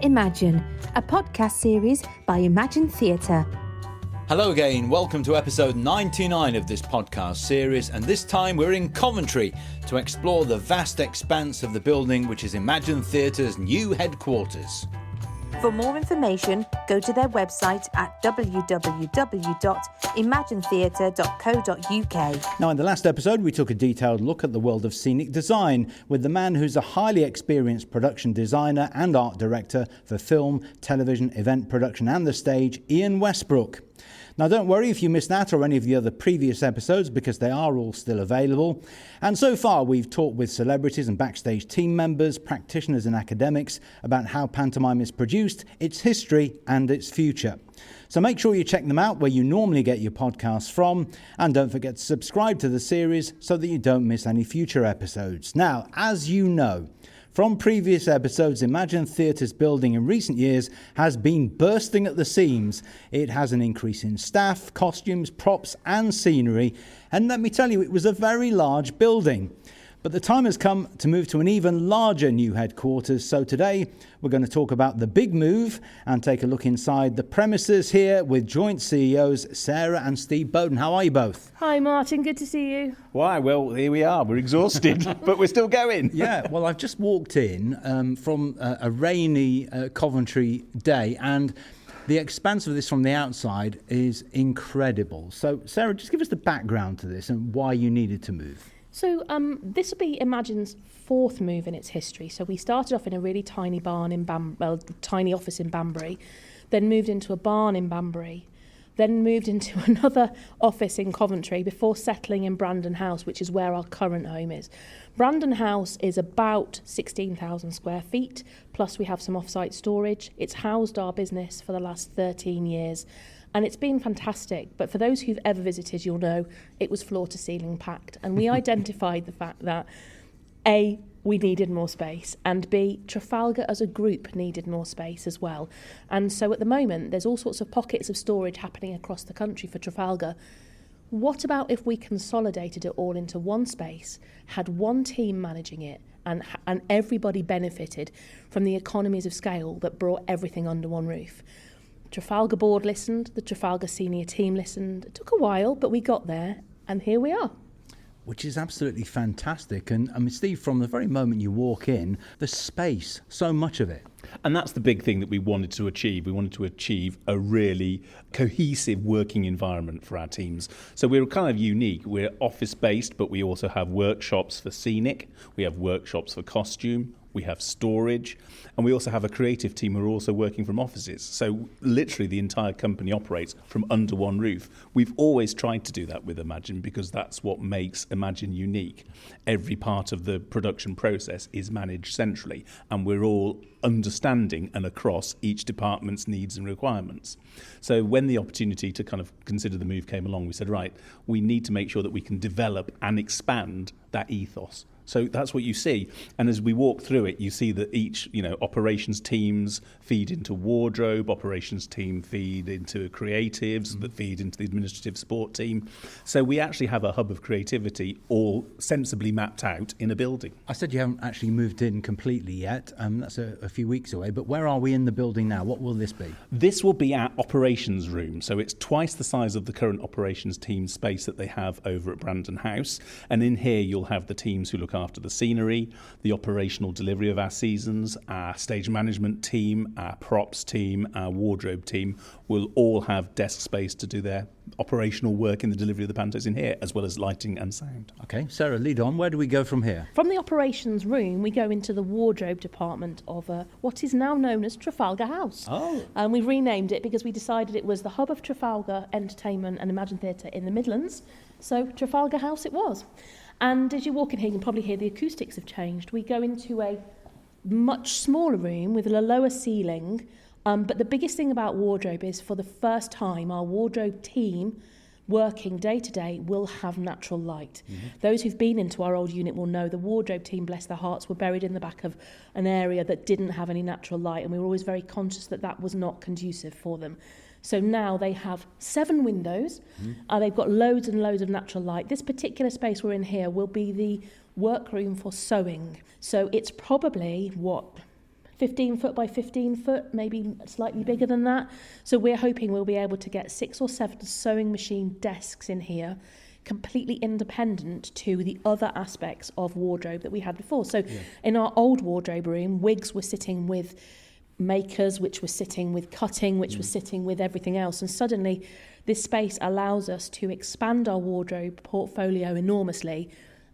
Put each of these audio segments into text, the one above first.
Imagine, a podcast series by Imagine Theatre. Hello again, welcome to episode 99 of this podcast series, and this time we're in Coventry to explore the vast expanse of the building which is Imagine Theatre's new headquarters. For more information, go to their website at www.imaginetheatre.co.uk. Now, in the last episode, we took a detailed look at the world of scenic design with the man who's a highly experienced production designer and art director for film, television, event production and the stage, Ian Westbrook. Now, don't worry if you missed that or any of the other previous episodes, because they are all still available. And so far, we've talked with celebrities and backstage team members, practitioners and academics about how pantomime is produced, its history and its future. So make sure you check them out where you normally get your podcasts from. And don't forget to subscribe to the series so that you don't miss any future episodes. Now, as you know, from previous episodes, Imagine Theatre's building in recent years has been bursting at the seams. It has an increase in staff, costumes, props and scenery. And let me tell you, it was a very large building. But the time has come to move to an even larger new headquarters. So today we're going to talk about the big move and take a look inside the premises here with joint CEOs Sarah and Steve Boden. How are you both? Hi Martin, good to see you. Why? Well, here we are. We're exhausted, but we're still going. Yeah, well, I've just walked in from a rainy Coventry day, and the expanse of this from the outside is incredible. So, Sarah, just give us the background to this and why you needed to move. So this will be Imagine's fourth move in its history. So we started off in a really tiny barn in tiny office in Banbury, then moved into a barn in Banbury, then moved into another office in Coventry before settling in Brandon House, which is where our current home is. Brandon House is about 16,000 square feet, plus we have some off-site storage. It's housed our business for the last 13 years. And it's been fantastic. But for those who've ever visited, you'll know it was floor to ceiling packed. And we identified the fact that A, we needed more space, and B, Trafalgar as a group needed more space as well. And so at the moment, there's all sorts of pockets of storage happening across the country for Trafalgar. What about if we consolidated it all into one space, had one team managing it, and everybody benefited from the economies of scale that brought everything under one roof? Trafalgar board listened, the Trafalgar senior team listened. It took a while, but we got there, and here we are. Which is absolutely fantastic. And I mean, Steve, from the very moment you walk in, the space, so much of it. And that's the big thing that we wanted to achieve. We wanted to achieve a really cohesive working environment for our teams. So we're kind of unique. We're office-based, but we also have workshops for scenic. We have workshops for costume. We have storage, and we also have a creative team who are also working from offices. So literally the entire company operates from under one roof. We've always tried to do that with Imagine because that's what makes Imagine unique. Every part of the production process is managed centrally, and we're all understanding and across each department's needs and requirements. So when the opportunity to kind of consider the move came along, we said, right, we need to make sure that we can develop and expand that ethos. So that's what you see. And as we walk through it, you see that each, operations teams feed into wardrobe, operations team feed into creatives, that feed into the administrative support team. So we actually have a hub of creativity all sensibly mapped out in a building. I said you haven't actually moved in completely yet. That's a few weeks away. But where are we in the building now? What will this be? This will be our operations room. So it's twice the size of the current operations team space that they have over at Brandon House. And in here, you'll have the teams who look after the scenery, the operational delivery of our seasons, our stage management team, our props team, our wardrobe team will all have desk space to do their operational work in the delivery of the pantos in here, as well as lighting and sound. Okay, Sarah, lead on. Where do we go from here? From the operations room, we go into the wardrobe department of what is now known as Trafalgar House. Oh. And we've renamed it because we decided it was the hub of Trafalgar Entertainment and Imagine Theatre in the Midlands. So Trafalgar House it was. And as you walk in here, you can probably hear the acoustics have changed. We go into a much smaller room with a lower ceiling. But the biggest thing about wardrobe is for the first time, our wardrobe team working day to day will have natural light. Mm-hmm. Those who've been into our old unit will know the wardrobe team, bless their hearts, were buried in the back of an area that didn't have any natural light. And we were always very conscious that that was not conducive for them. So now they have 7 windows. They've got loads and loads of natural light. This particular space we're in here will be the workroom for sewing. So it's probably, 15 foot by 15 foot, maybe slightly bigger than that. So we're hoping we'll be able to get 6 or 7 sewing machine desks in here, completely independent to the other aspects of wardrobe that we had before. So in our old wardrobe room, wigs were sitting with makers, which were sitting with cutting, which was sitting with everything else. And suddenly this space allows us to expand our wardrobe portfolio enormously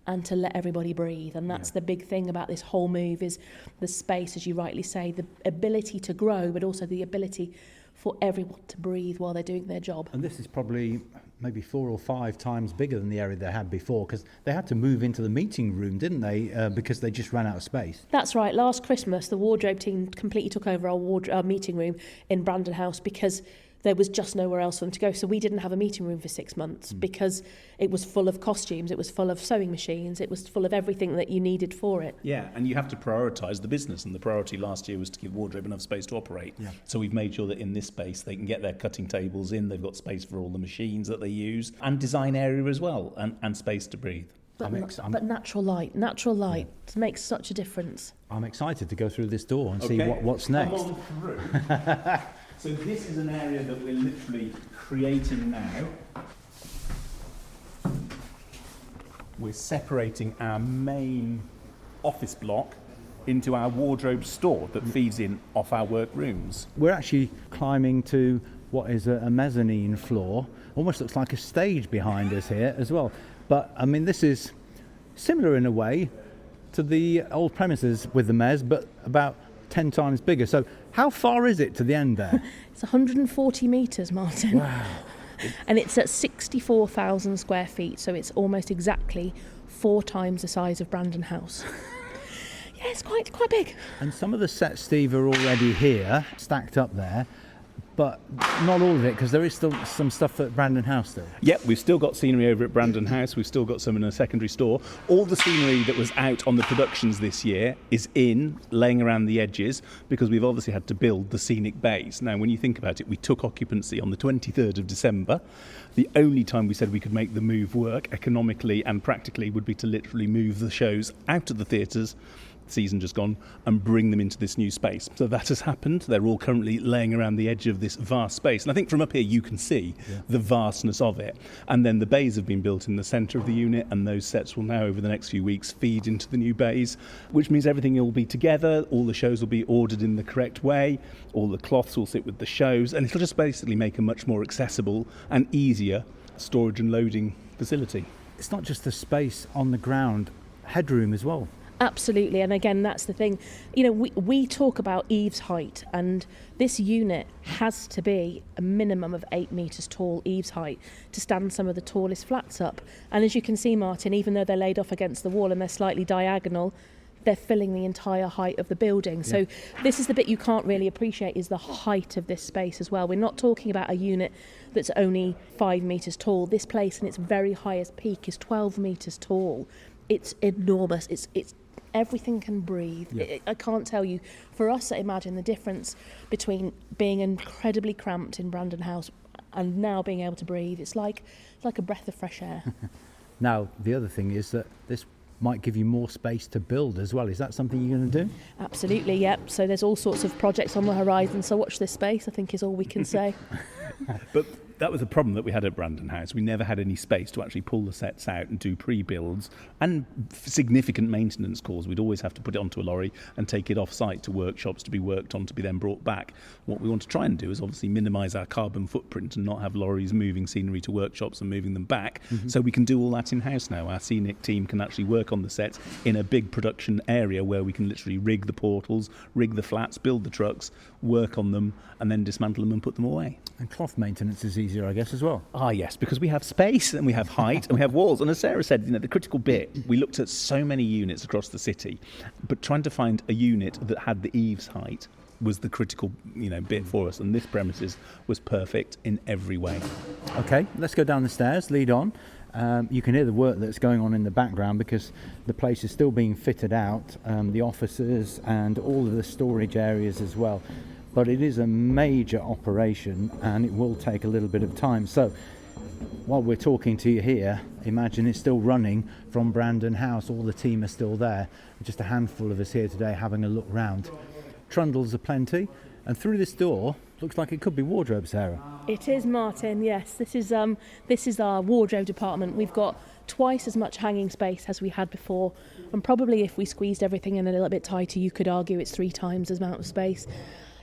and to let everybody breathe. And that's the big thing about this whole move, is the space, as you rightly say, the ability to grow, but also the ability for everyone to breathe while they're doing their job. And this is probably maybe 4 or 5 times bigger than the area they had before, because they had to move into the meeting room, didn't they? Because they just ran out of space. That's right. Last Christmas, the wardrobe team completely took over our meeting room in Brandon House because there was just nowhere else for them to go. So we didn't have a meeting room for 6 months because it was full of costumes, it was full of sewing machines, it was full of everything that you needed for it. Yeah, and you have to prioritise the business, and the priority last year was to give wardrobe enough space to operate. Yeah. So we've made sure that in this space they can get their cutting tables in, they've got space for all the machines that they use, and design area as well, and space to breathe. But natural light makes such a difference. I'm excited to go through this door and see what's next. Come on through. So this is an area that we're literally creating now. We're separating our main office block into our wardrobe store that feeds in off our work rooms. We're actually climbing to what is a mezzanine floor. Almost looks like a stage behind us here as well. But I mean, this is similar in a way to the old premises with the mezz, but about 10 times bigger. So how far is it to the end there? It's 140 metres, Martin. Wow. And it's at 64,000 square feet, so it's almost exactly 4 times the size of Brandon House. Yeah, it's quite big. And some of the sets, Steve, are already here, stacked up there, but not all of it, because there is still some stuff at Brandon House still. Yep, we've still got scenery over at Brandon House. We've still got some in a secondary store. All the scenery that was out on the productions this year is laying around the edges, because we've obviously had to build the scenic bays. Now, when you think about it, we took occupancy on the 23rd of December. The only time we said we could make the move work economically and practically would be to literally move the shows out of the theatres, season just gone, and bring them into this new space. So that has happened. They're all currently laying around the edge of this vast space, and I think from up here you can see the vastness of it. And then the bays have been built in the centre of the unit, and those sets will now over the next few weeks feed into the new bays, which means everything will be together, all the shows will be ordered in the correct way, all the cloths will sit with the shows, and it'll just basically make a much more accessible and easier storage and loading facility. It's not just the space on the ground, headroom as well. Absolutely, and again, that's the thing. You know, we talk about eaves height, and this unit has to be a minimum of 8 metres tall eaves height to stand some of the tallest flats up. And as you can see, Martin, even though they're laid off against the wall and they're slightly diagonal, they're filling the entire height of the building. So this is the bit you can't really appreciate, is the height of this space as well. We're not talking about a unit that's only 5 metres tall. This place, in its very highest peak, is 12 metres tall. It's enormous. It's everything can breathe. I can't tell you. For us at Imagine, the difference between being incredibly cramped in Brandon House and now being able to breathe, it's like a breath of fresh air. Now, the other thing is that this might give you more space to build as well. Is that something you're going to do? Absolutely, yep. So there's all sorts of projects on the horizon, so watch this space, I think is all we can say. But that was a problem that we had at Brandon House. We never had any space to actually pull the sets out and do pre-builds and significant maintenance calls. We'd always have to put it onto a lorry and take it off-site to workshops to be worked on, to be then brought back. What we want to try and do is obviously minimise our carbon footprint and not have lorries moving scenery to workshops and moving them back. So we can do all that in-house now. Our scenic team can actually work on the sets in a big production area where we can literally rig the portals, rig the flats, build the trucks, work on them, and then dismantle them and put them away. And cloth maintenance is easier, I guess, as well. Ah, yes, because we have space and we have height and we have walls. And as Sarah said, the critical bit, we looked at so many units across the city, but trying to find a unit that had the eaves height was the critical, bit for us. And this premises was perfect in every way. Okay, let's go down the stairs, lead on. You can hear the work that's going on in the background because the place is still being fitted out, the offices and all of the storage areas as well. But it is a major operation and it will take a little bit of time. So while we're talking to you here, Imagine it's still running from Brandon House. All the team are still there. Just a handful of us here today having a look round, trundles aplenty, and through this door, looks like it could be wardrobe, Sarah. It is, Martin, yes. This is our wardrobe department. We've got twice as much hanging space as we had before, and probably if we squeezed everything in a little bit tighter, you could argue it's 3 times the amount of space.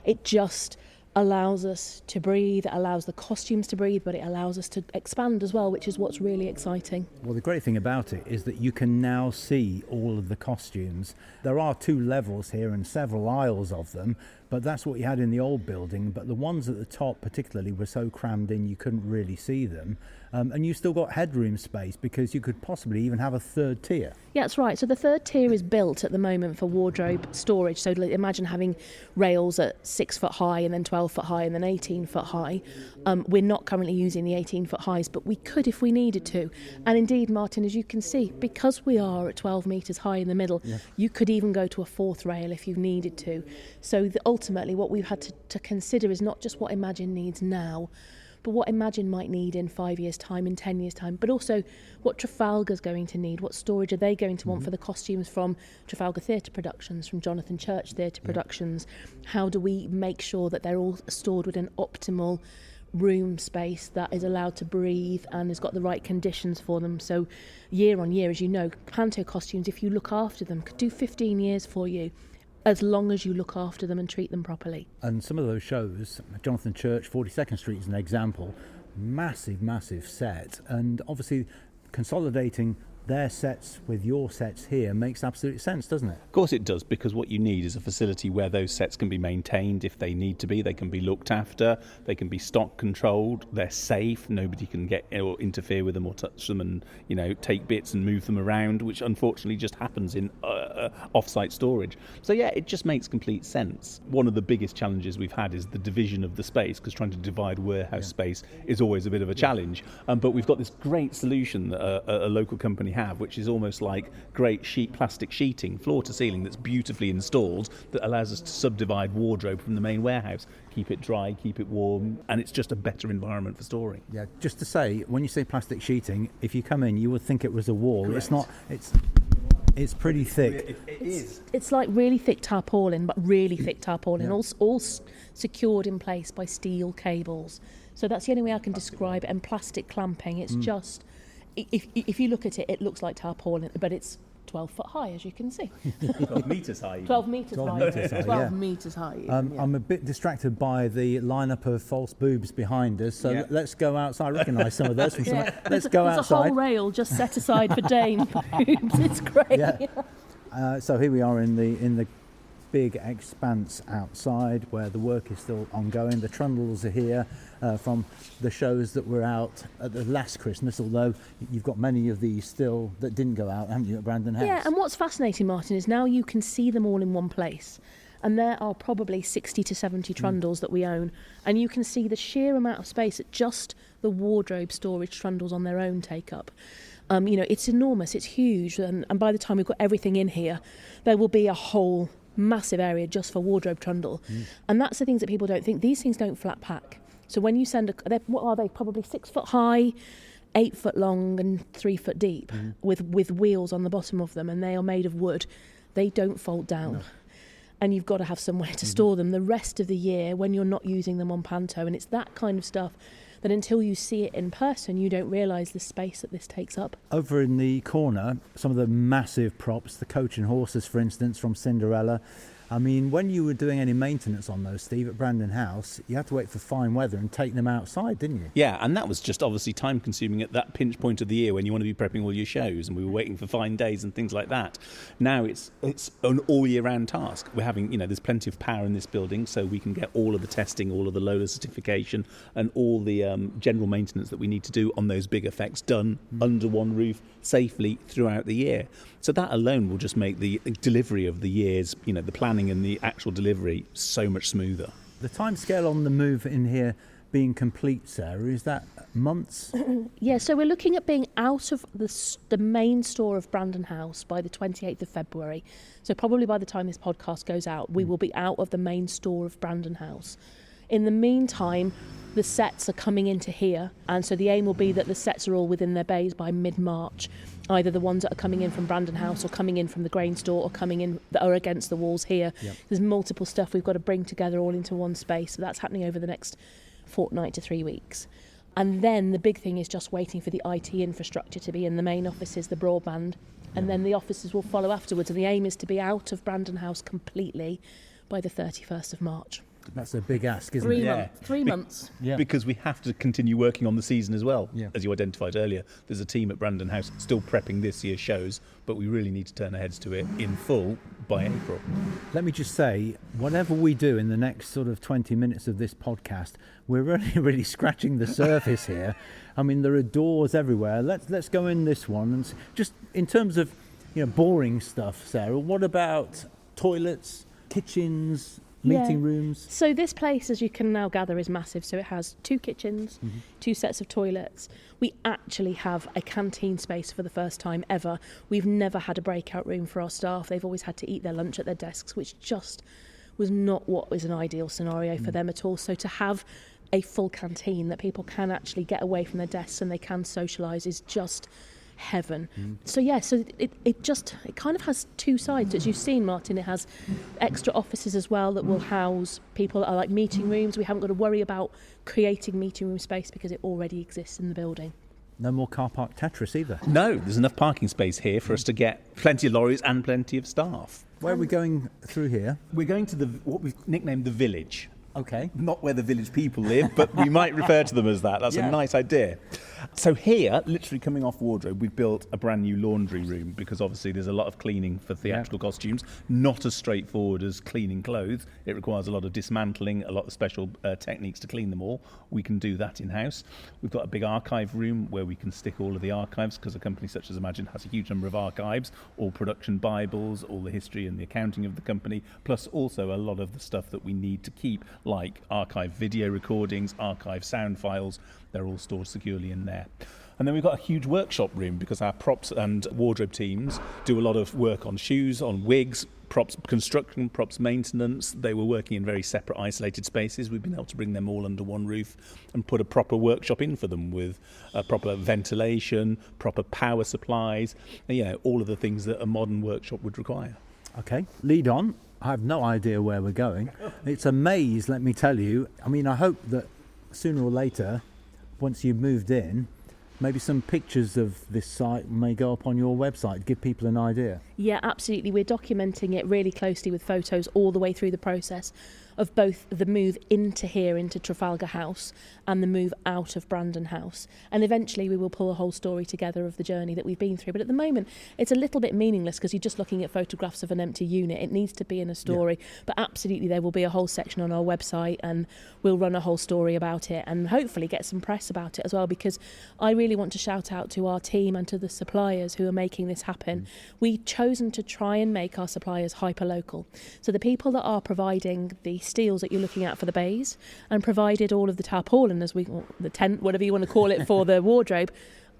It just allows us to breathe, it allows the costumes to breathe, but it allows us to expand as well, which is what's really exciting. Well, the great thing about it is that you can now see all of the costumes. There are 2 levels here and several aisles of them, but that's what you had in the old building. But the ones at the top particularly were so crammed in you couldn't really see them. And you still got headroom space because you could possibly even have a 3rd tier. Yeah, that's right. So the 3rd tier is built at the moment for wardrobe storage. So imagine having rails at 6 foot high and then 12 foot high and then 18 foot high. We're not currently using the 18 foot highs, but we could if we needed to. And indeed, Martin, as you can see, because we are at 12 metres high in the middle, you could even go to a 4th rail if you needed to. So ultimately what we've had to consider is not just what Imagine needs now, but what Imagine might need in 5 years' time, in 10 years' time, but also what Trafalgar's going to need, what storage are they going to want for the costumes from Trafalgar Theatre Productions, from Jonathan Church Theatre Productions. How do we make sure that they're all stored with an optimal room space that is allowed to breathe and has got the right conditions for them? So year on year, as you know, panto costumes, if you look after them, could do 15 years for you, as long as you look after them and treat them properly. And some of those shows, Jonathan Church, 42nd Street is an example, massive set, and obviously consolidating their sets with your sets here makes absolute sense, doesn't it? Of course it does, because what you need is a facility where those sets can be maintained if they need to be. They can be looked after, they can be stock controlled, they're safe, nobody can get or interfere with them or touch them and, you know, take bits and move them around, which unfortunately just happens in off-site storage. So yeah, it just makes complete sense. One of the biggest challenges we've had is the division of the space, because trying to divide warehouse space is always a bit of a challenge. But we've got this great solution that a local company have, which is almost like great plastic sheeting, floor to ceiling, that's beautifully installed, that allows us to subdivide wardrobe from the main warehouse, keep it dry, keep it warm, and it's just a better environment for storing. Yeah, just to say, when you say plastic sheeting, if you come in, you would think it was a wall. Correct. It's not. It's pretty thick. It is. It's like really thick tarpaulin, but really thick tarpaulin, all secured in place by steel cables. So that's the only way I can describe it. And plastic clamping. It's just, if you look at it, it looks like tarpaulin, but it's 12 foot high, as you can see. 12 metres high. 12 metres 12 high. metres high, 12 yeah. metres high. I'm a bit distracted by the lineup of false boobs behind us, so let's go outside. I recognise some of those from somewhere. Let's go There's outside. a whole rail just set aside for Dane boobs. It's great. Yeah. So here we are in the big expanse outside where the work is still ongoing. The trundles are here from the shows that were out at the last Christmas, although you've got many of these still that didn't go out, haven't you, at Brandon House? Yeah, and what's fascinating, Martin, is now you can see them all in one place. And there are probably 60 to 70 trundles that we own. And you can see the sheer amount of space that just the wardrobe storage trundles on their own take up. You know, it's enormous, it's huge. And by the time we've got everything in here, there will be a whole massive area just for wardrobe trundle. And that's the things that people don't think. These things don't flat pack. So when you send what are they? Probably 6 foot high, 8 foot long and 3 foot deep with wheels on the bottom of them. And they are made of wood. They don't fold down. No. And you've got to have somewhere to store them the rest of the year when you're not using them on panto. And it's that kind of stuff that until you see it in person, you don't realise the space that this takes up. Over in the corner, some of the massive props, the coach and horses, for instance, from Cinderella. I mean, when you were doing any maintenance on those, Steve, at Brandon House, you had to wait for fine weather and take them outside, didn't you? Yeah, and that was just obviously time-consuming at that pinch point of the year when you want to be prepping all your shows, and we were waiting for fine days and things like that. Now it's an all-year-round task. We're having, there's plenty of power in this building, so we can get all of the testing, all of the Lola certification, and all the general maintenance that we need to do on those big effects done under one roof safely throughout the year. So that alone will just make the delivery of the years, the planning and the actual delivery so much smoother. The timescale on the move in here being complete, Sarah, is that months? Yeah, so we're looking at being out of the main store of Brandon House by the 28th of February. So probably by the time this podcast goes out, we will be out of the main store of Brandon House. In the meantime, the sets are coming into here, and so the aim will be that the sets are all within their bays by mid-March, either the ones that are coming in from Brandon House or coming in from the grain store or coming in that are against the walls here. Yep. There's multiple stuff we've got to bring together all into one space, so that's happening over the next fortnight to 3 weeks. And then the big thing is just waiting for the IT infrastructure to be in the main offices, the broadband, and then the offices will follow afterwards, and the aim is to be out of Brandon House completely by the 31st of March. That's a big ask, isn't 3 it? months. 3 months. Yeah. Because we have to continue working on the season as well. Yeah. As you identified earlier, there's a team at Brandon House still prepping this year's shows, but we really need to turn our heads to it in full by April. Let me just say, whatever we do in the next sort of 20 minutes of this podcast, we're really scratching the surface here. I mean, there are doors everywhere. Let's go in this one. And just in terms of, boring stuff, Sarah, what about toilets, kitchens, meeting rooms? So this place, as you can now gather, is massive. So it has 2 kitchens, 2 sets of toilets. We actually have a canteen space for the first time ever. We've never had a breakout room for our staff. They've always had to eat their lunch at their desks, which just was not what was an ideal scenario for them at all. So to have a full canteen that people can actually get away from their desks and they can socialise is just heaven. So it kind of has 2 sides. As you've seen, Martin, it has extra offices as well that will house people that are like meeting rooms. We haven't got to worry about creating meeting room space because it already exists in the building. No more car park Tetris either. No, there's enough parking space here for us to get plenty of lorries and plenty of staff. Where are we going through here? We're going to what we've nicknamed the village. Okay. Not where the village people live, but we might refer to them as that. That's a nice idea. So here, literally coming off wardrobe, we've built a brand new laundry room because obviously there's a lot of cleaning for theatrical costumes, not as straightforward as cleaning clothes. It requires a lot of dismantling, a lot of special techniques to clean them all. We can do that in-house. We've got a big archive room where we can stick all of the archives because a company such as Imagine has a huge number of archives, all production bibles, all the history and the accounting of the company, plus also a lot of the stuff that we need to keep, like archive video recordings, archive sound files. They're all stored securely in there. And then we've got a huge workshop room because our props and wardrobe teams do a lot of work on shoes, on wigs, props construction, props maintenance. They were working in very separate, isolated spaces. We've been able to bring them all under one roof and put a proper workshop in for them with proper ventilation, proper power supplies, and, all of the things that a modern workshop would require. Okay, lead on. I have no idea where we're going. It's a maze, let me tell you. I mean, I hope that sooner or later, once you've moved in, maybe some pictures of this site may go up on your website, give people an idea. Yeah, absolutely. We're documenting it really closely with photos all the way through the process of both the move into here, into Trafalgar House, and the move out of Brandon House. And eventually we will pull a whole story together of the journey that we've been through. But at the moment, it's a little bit meaningless because you're just looking at photographs of an empty unit. It needs to be in a story. Yeah. But absolutely, there will be a whole section on our website and we'll run a whole story about it and hopefully get some press about it as well, because I really want to shout out to our team and to the suppliers who are making this happen. We've chosen to try and make our suppliers hyper-local. So the people that are providing the steels that you're looking at for the bays and provided all of the tarpaulin, or the tent, whatever you want to call it, for the wardrobe,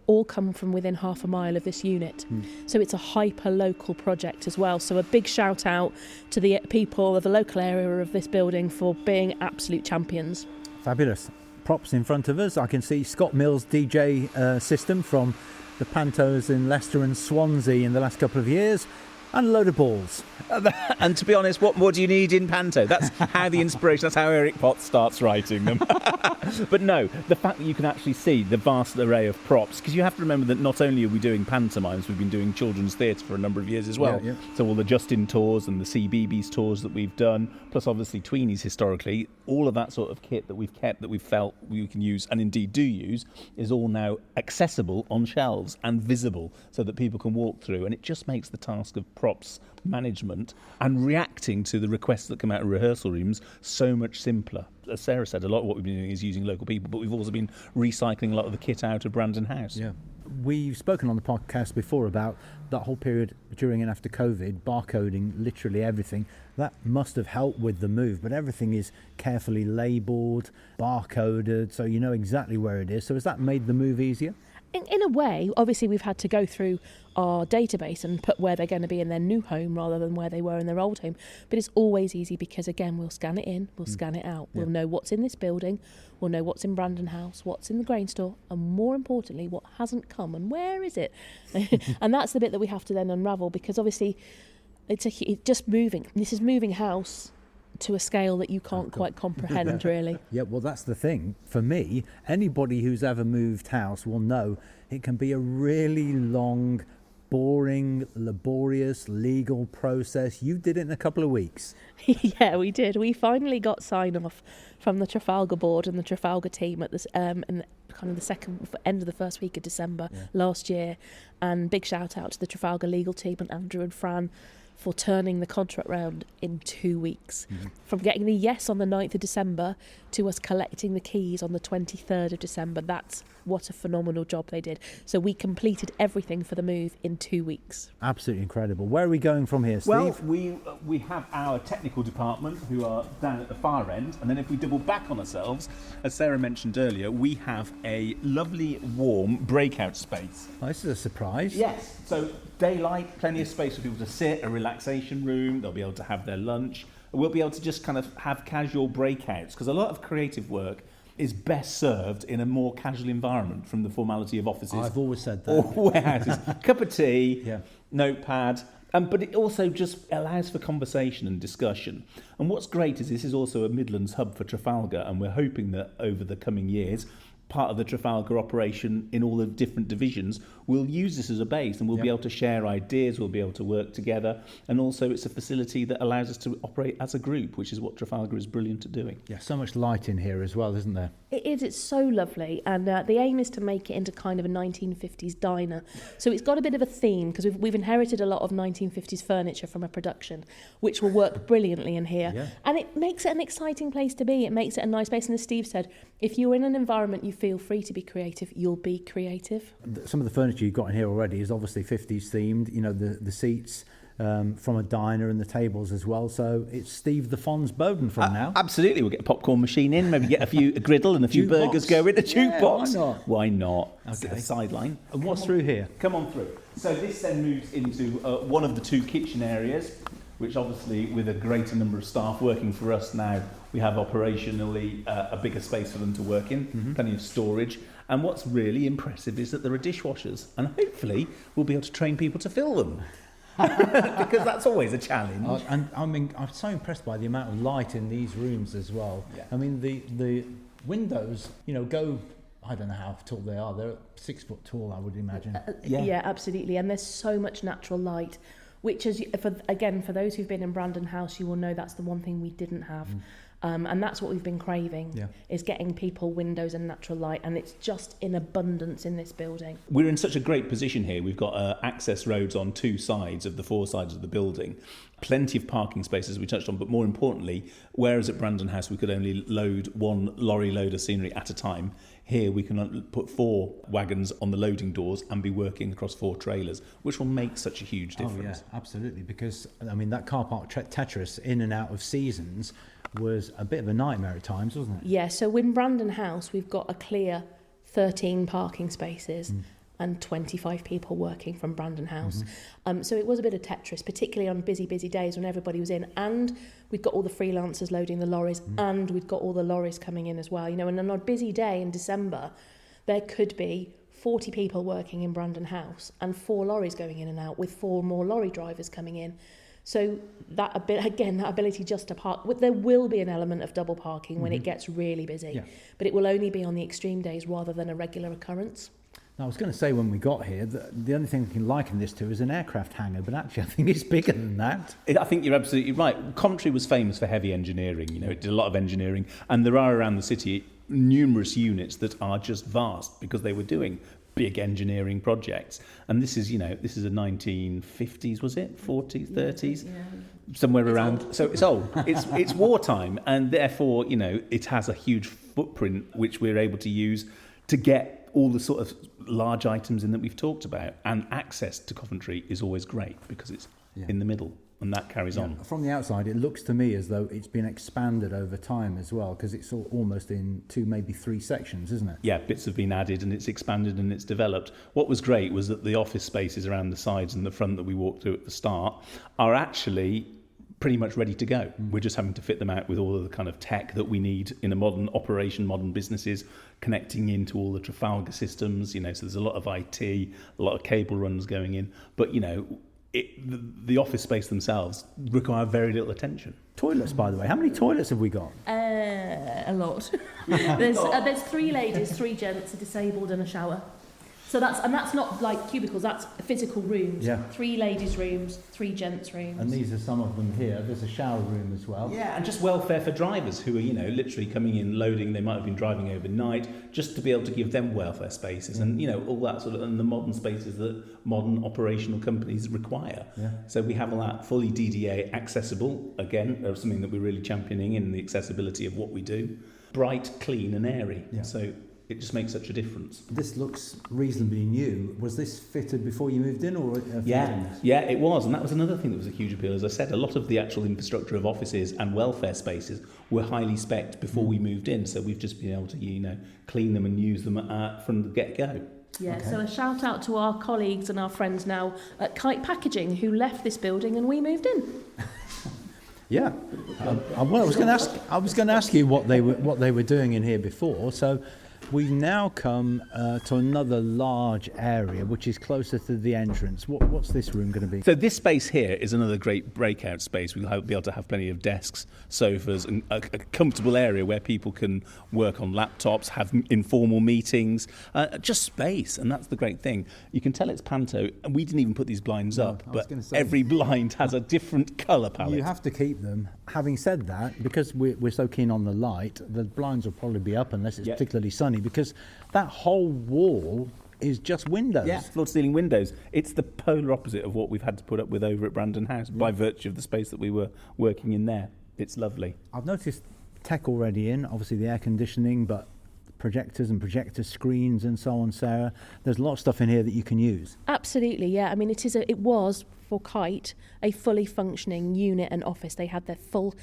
all come from within half a mile of this unit. So it's a hyper-local project as well. So a big shout out to the people of the local area of this building for being absolute champions. Fabulous. Props in front of us. I can see Scott Mills' DJ system from the Pantos in Leicester and Swansea in the last couple of years. And a load of balls. And to be honest, what more do you need in Panto? That's how the inspiration, that's how Eric Potts starts writing them. But no, the fact that you can actually see the vast array of props, because you have to remember that not only are we doing pantomimes, we've been doing children's theatre for a number of years as well. Yeah. So all the Justin tours and the CBeebies tours that we've done, plus obviously Tweenies historically, all of that sort of kit that we've kept, that we've felt we can use and indeed do use, is all now accessible on shelves and visible so that people can walk through. And it just makes the task of props management and reacting to the requests that come out of rehearsal rooms so much simpler. As Sarah said, a lot of what we've been doing is using local people, but we've also been recycling a lot of the kit out of Brandon House. Yeah. We've spoken on the podcast before about that whole period during and after COVID, barcoding literally everything. That must have helped with the move, but everything is carefully labelled, barcoded, so you know exactly where it is. So has that made the move easier? In a way, obviously we've had to go through our database and put where they're going to be in their new home rather than where they were in their old home. But it's always easy because, again, we'll scan it in, we'll scan it out. We'll know what's in this building, we'll know what's in Brandon House, what's in the grain store, and more importantly, what hasn't come and where is it? And that's the bit that we have to then unravel, because obviously it's just moving. This is moving house to a scale that you can't quite comprehend, really. Yeah, well, that's the thing. For me, anybody who's ever moved house will know it can be a really long, boring, laborious legal process. You did it in a couple of weeks. Yeah, we did. We finally got sign-off from the Trafalgar board and the Trafalgar team at this in kind of the second end of the first week of December last year. And big shout out to the Trafalgar legal team and Andrew and Fran for turning the contract round in 2 weeks. From getting the yes on the 9th of December to us collecting the keys on the 23rd of December. That's what a phenomenal job they did. So we completed everything for the move in 2 weeks. Absolutely incredible. Where are we going from here, Steve? Well, we have our technical department who are down at the far end, and then if we double back on ourselves, as Sarah mentioned earlier, we have a lovely warm breakout space. Oh, this is a surprise. Yes, so daylight, plenty of space for people to sit, a relaxation room, they'll be able to have their lunch. We'll be able to just kind of have casual breakouts, because a lot of creative work is best served in a more casual environment from the formality of offices. I've always said that. Or warehouses. Cup of tea, notepad. But it also just allows for conversation and discussion. And what's great is this is also a Midlands hub for Trafalgar, and we're hoping that over the coming years, part of the Trafalgar operation in all the different divisions will use this as a base, and we'll be able to share ideas, we'll be able to work together, and also it's a facility that allows us to operate as a group, which is what Trafalgar is brilliant at doing. Yeah, so much light in here as well, isn't there? It is, it's so lovely, and the aim is to make it into kind of a 1950s diner. So it's got a bit of a theme, because we've inherited a lot of 1950s furniture from a production, which will work brilliantly in here. Yeah. And it makes it an exciting place to be, it makes it a nice place, and as Steve said, if you're in an environment you feel free to be creative, you'll be creative. Some of the furniture you've got in here already is obviously 50s themed, you know, the seats from a diner and the tables as well. So it's Steve the Fonz Boden from now. Absolutely, we'll get a popcorn machine in, maybe get a griddle and a few burgers going, a jukebox. Why not? Why not? Okay. A sideline. And what's through here? Come on through. So this then moves into one of the two kitchen areas, which obviously with a greater number of staff working for us now, we have operationally a bigger space for them to work in, plenty of storage. And what's really impressive is that there are dishwashers, and hopefully we'll be able to train people to fill them. Because that's always a challenge. And I mean, I'm so impressed by the amount of light in these rooms as well. Yeah. I mean, the windows, you know, go, I don't know how tall they are. They're 6 foot tall, I would imagine. Yeah, absolutely. And there's so much natural light, which is, for those who've been in Brandon House, you will know that's the one thing we didn't have. And that's what we've been craving, is getting people windows and natural light, and it's just in abundance in this building. We're in such a great position here. We've got access roads on 2 sides of the 4 sides of the building, plenty of parking spaces we touched on, but more importantly, whereas at Brandon House we could only load 1 lorry load of scenery at a time, here we can put 4 wagons on the loading doors and be working across 4 trailers, which will make such a huge difference. Oh yeah, absolutely, because I mean that car park Tetris in and out of seasons was a bit of a nightmare at times, wasn't it? Yeah, so in Brandon House we've got a clear 13 parking spaces and 25 people working from Brandon House. So it was a bit of Tetris, particularly on busy days when everybody was in, and we've got all the freelancers loading the lorries, and we've got all the lorries coming in as well. You know, and on a busy day in December, there could be 40 people working in Brandon House and 4 lorries going in and out with 4 more lorry drivers coming in. So that ability just to park, there will be an element of double parking when it gets really busy, but it will only be on the extreme days rather than a regular occurrence. Now, I was going to say when we got here, the only thing we can liken this to is an aircraft hangar, but actually I think it's bigger than that. I think you're absolutely right. Coventry was famous for heavy engineering. You know, it did a lot of engineering, and there are around the city numerous units that are just vast because they were doing big engineering projects. And this is, you know, this is a 1950s, was it? 40s, 30s? Yeah. Somewhere around. Old. So it's old. It's wartime, and therefore, you know, it has a huge footprint which we're able to use to get all the sort of large items in that we've talked about. And access to Coventry is always great because it's in the middle. and that carries on. From the outside, it looks to me as though it's been expanded over time as well, because it's almost in 2, maybe 3 sections, isn't it? Yeah, bits have been added and it's expanded and it's developed. What was great was that the office spaces around the sides and the front that we walked through at the start are actually pretty much ready to go. We're just having to fit them out with all of the kind of tech that we need in a modern operation, modern businesses, connecting into all the Trafalgar systems, so there's a lot of IT, a lot of cable runs going in, but the office space themselves require very little attention. Toilets, by the way, how many toilets have we got? A lot. There's 3 ladies, 3 gents, a disabled and a shower. So that's not like cubicles, that's physical rooms. Yeah. 3 ladies' rooms, 3 gents' rooms. And these are some of them here. There's a shower room as well. Yeah, and just welfare for drivers who are, literally coming in, loading. They might have been driving overnight, just to be able to give them welfare spaces and, all that sort of, and the modern spaces that modern operational companies require. Yeah. So we have all that fully DDA accessible, again, something that we're really championing in the accessibility of what we do. Bright, clean and airy. Yeah. So it just makes such a difference. This looks reasonably new. Was this fitted before you moved in, or Yeah, it was, and that was another thing that was a huge appeal. As I said, a lot of the actual infrastructure of offices and welfare spaces were highly spec'd before we moved in, so we've just been able to, clean them and use them from the get-go. Yeah, Okay. So a shout out to our colleagues and our friends now at Kite Packaging who left this building and we moved in. Yeah. Well, I was going to ask you what they were doing in here before. So we've now come to another large area, which is closer to the entrance. What's this room going to be? So this space here is another great breakout space. We'll be able to have plenty of desks, sofas, and a comfortable area where people can work on laptops, have informal meetings, just space. And that's the great thing. You can tell it's Panto, and we didn't even put these blinds up, but every blind has a different colour palette. You have to keep them. Having said that, because we're so keen on the light, the blinds will probably be up unless it's particularly sunny, because that whole wall is just windows. Yeah, floor-to-ceiling windows. It's the polar opposite of what we've had to put up with over at Brandon House by virtue of the space that we were working in there. It's lovely. I've noticed tech already in, obviously the air conditioning, but projectors and projector screens and so on, Sarah. There's a lot of stuff in here that you can use. Absolutely, yeah. I mean, it was, for Kite, a fully functioning unit and office. They had their full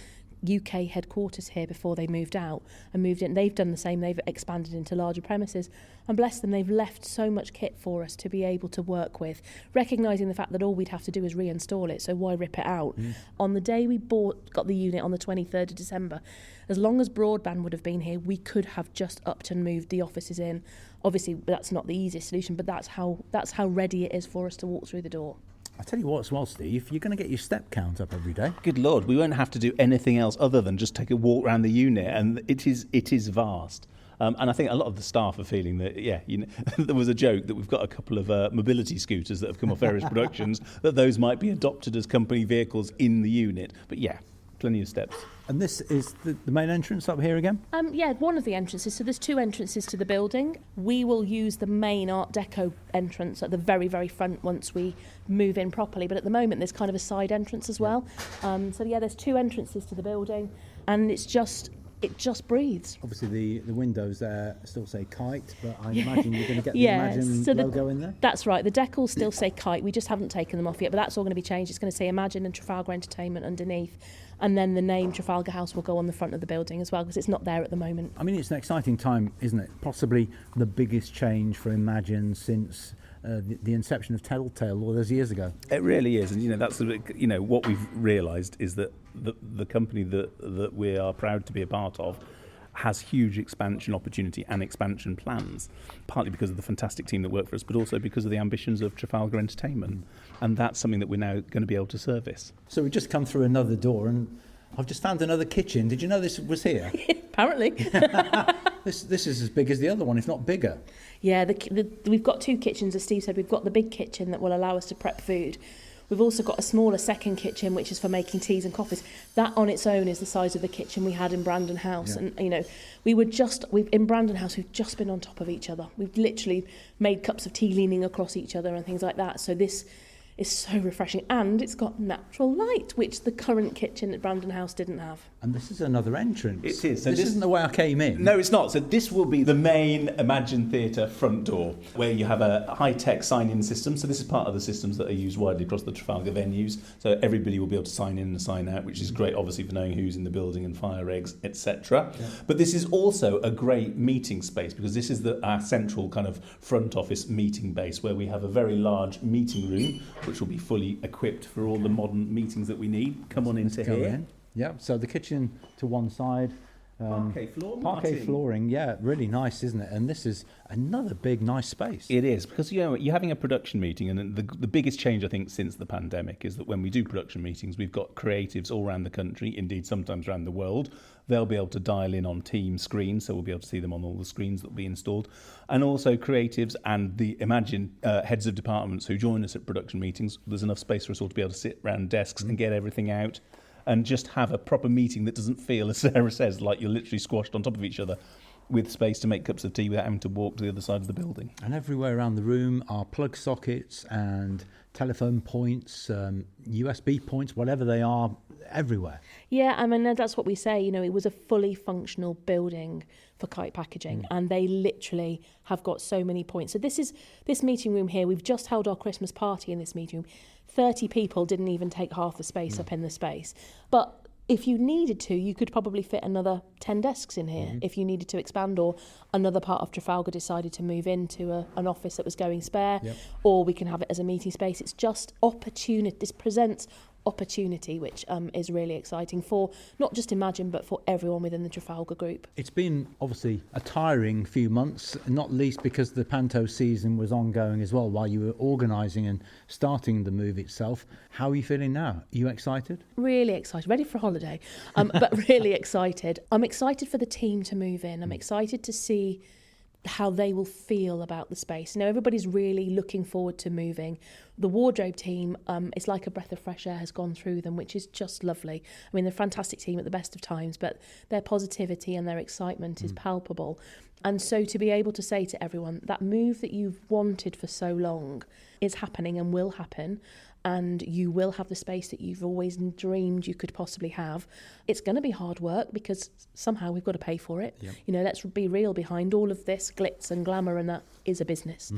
UK headquarters here before they moved out and moved in. They've done the same. They've expanded into larger premises, and bless them, they've left so much kit for us to be able to work with, recognising the fact that all we'd have to do is reinstall it, so why rip it out? On the day we got the unit on the 23rd of December, as long as broadband would have been here, we could have just upped and moved the offices in. Obviously, that's not the easiest solution, but that's how ready it is for us to walk through the door. I tell you what as well, Steve, you're going to get your step count up every day. Good Lord, we won't have to do anything else other than just take a walk around the unit, and it is vast. And I think a lot of the staff are feeling that, there was a joke that we've got a couple of mobility scooters that have come off various productions, that those might be adopted as company vehicles in the unit. But plenty of steps. And this is the main entrance up here again? One of the entrances. So there's 2 entrances to the building. We will use the main Art Deco entrance at the very, very front once we move in properly. But at the moment, there's kind of a side entrance as well. There's 2 entrances to the building, and it just breathes. Obviously, the windows there still say Kite, but I imagine you're going to get the Imagine logo in there? That's right. The decals still say Kite. We just haven't taken them off yet, but that's all going to be changed. It's going to say Imagine and Trafalgar Entertainment underneath. And then the name Trafalgar House will go on the front of the building as well, because it's not there at the moment. I mean, it's an exciting time, isn't it? Possibly the biggest change for Imagine since the inception of Telltale all those years ago. It really is, and that's what we've realised is that the company that we are proud to be a part of has huge expansion opportunity and expansion plans, partly because of the fantastic team that work for us, but also because of the ambitions of Trafalgar Entertainment. And that's something that we're now going to be able to service. So we've just come through another door, and I've just found another kitchen. Did you know this was here? Apparently. This is as big as the other one, if not bigger. Yeah, we've got 2 kitchens, as Steve said. We've got the big kitchen that will allow us to prep food. We've also got a smaller second kitchen, which is for making teas and coffees. That on its own is the size of the kitchen we had in Brandon House. Yeah. And, in Brandon House, we've just been on top of each other. We've literally made cups of tea leaning across each other and things like that. So this is so refreshing, and it's got natural light, which the current kitchen at Brandon House didn't have. And this is another entrance. It is. So this isn't the way I came in. No, it's not. So this will be the main Imagine Theatre front door, where you have a high-tech sign-in system. So this is part of the systems that are used widely across the Trafalgar venues. So everybody will be able to sign in and sign out, which is great, obviously, for knowing who's in the building and fire regs, etc. Yeah. But this is also a great meeting space, because this is our central kind of front office meeting base, where we have a very large meeting room, which will be fully equipped for all the modern meetings that we need. Come on into here. Yeah, so the kitchen to one side. Parquet flooring, yeah, really nice, isn't it? And this is another big, nice space. It is, because you're having a production meeting, and the biggest change, I think, since the pandemic is that when we do production meetings, we've got creatives all around the country, indeed sometimes around the world. They'll be able to dial in on Teams screens, so we'll be able to see them on all the screens that will be installed. And also creatives and the Imagine heads of departments who join us at production meetings. There's enough space for us all to be able to sit around desks and get everything out, and just have a proper meeting that doesn't feel, as Sarah says, like you're literally squashed on top of each other, with space to make cups of tea without having to walk to the other side of the building. And everywhere around the room are plug sockets and telephone points, USB points, whatever they are, everywhere. Yeah, I mean, that's what we say. You know, it was a fully functional building for kite packaging, and they literally have got so many points. So this meeting room here, we've just held our Christmas party in this meeting room. 30 people didn't even take half the space up in the space. But if you needed to, you could probably fit another 10 desks in here if you needed to expand, or another part of Trafalgar decided to move into an office that was going spare, or we can have it as a meeting space. It's just opportunity. This presents opportunity, which is really exciting for not just Imagine, but for everyone within the Trafalgar Group. It's been obviously a tiring few months, not least because the Panto season was ongoing as well while you were organising and starting the move itself. How are you feeling now? Are you excited? Really excited, ready for a holiday, but really excited. I'm excited for the team to move in. I'm excited to see how they will feel about the space. You know, everybody's really looking forward to moving. The wardrobe team, it's like a breath of fresh air has gone through them, which is just lovely. I mean, they're a fantastic team at the best of times, but their positivity and their excitement is palpable. And so to be able to say to everyone, that move that you've wanted for so long is happening and will happen, and you will have the space that you've always dreamed you could possibly have. It's going to be hard work, because somehow we've got to pay for it. Yep. You know, let's be real, behind all of this glitz and glamour and that is a business.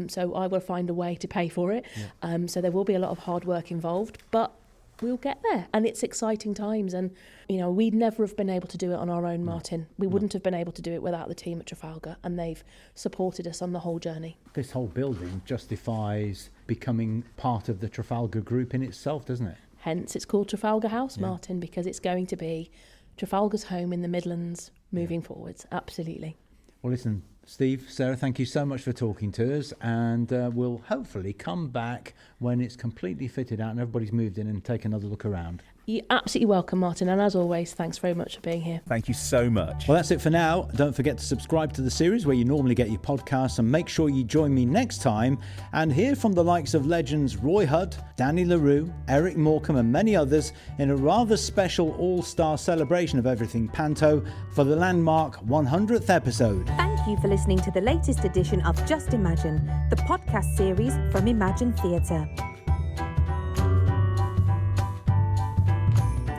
So I will find a way to pay for it. Yep. So there will be a lot of hard work involved, but we'll get there, and it's exciting times. And you know, we'd never have been able to do it on our own, Martin. We wouldn't have been able to do it without the team at Trafalgar, and they've supported us on the whole journey. This whole building justifies becoming part of the Trafalgar Group in itself, doesn't it? Hence it's called Trafalgar House, Martin, because it's going to be Trafalgar's home in the Midlands moving forwards. Absolutely. Well, listen, Steve, Sarah, thank you so much for talking to us, and we'll hopefully come back when it's completely fitted out and everybody's moved in and take another look around. You're absolutely welcome, Martin, and as always, thanks very much for being here. Thank you so much. Well, that's it for now. Don't forget to subscribe to the series where you normally get your podcasts, and make sure you join me next time and hear from the likes of legends Roy Hudd, Danny LaRue, Eric Morecambe and many others in a rather special all-star celebration of everything Panto for the landmark 100th episode. Thank you for listening to the latest edition of Just Imagine, the podcast series from Imagine Theatre.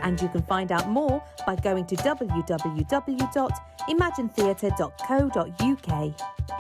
And you can find out more by going to www.imaginetheatre.co.uk.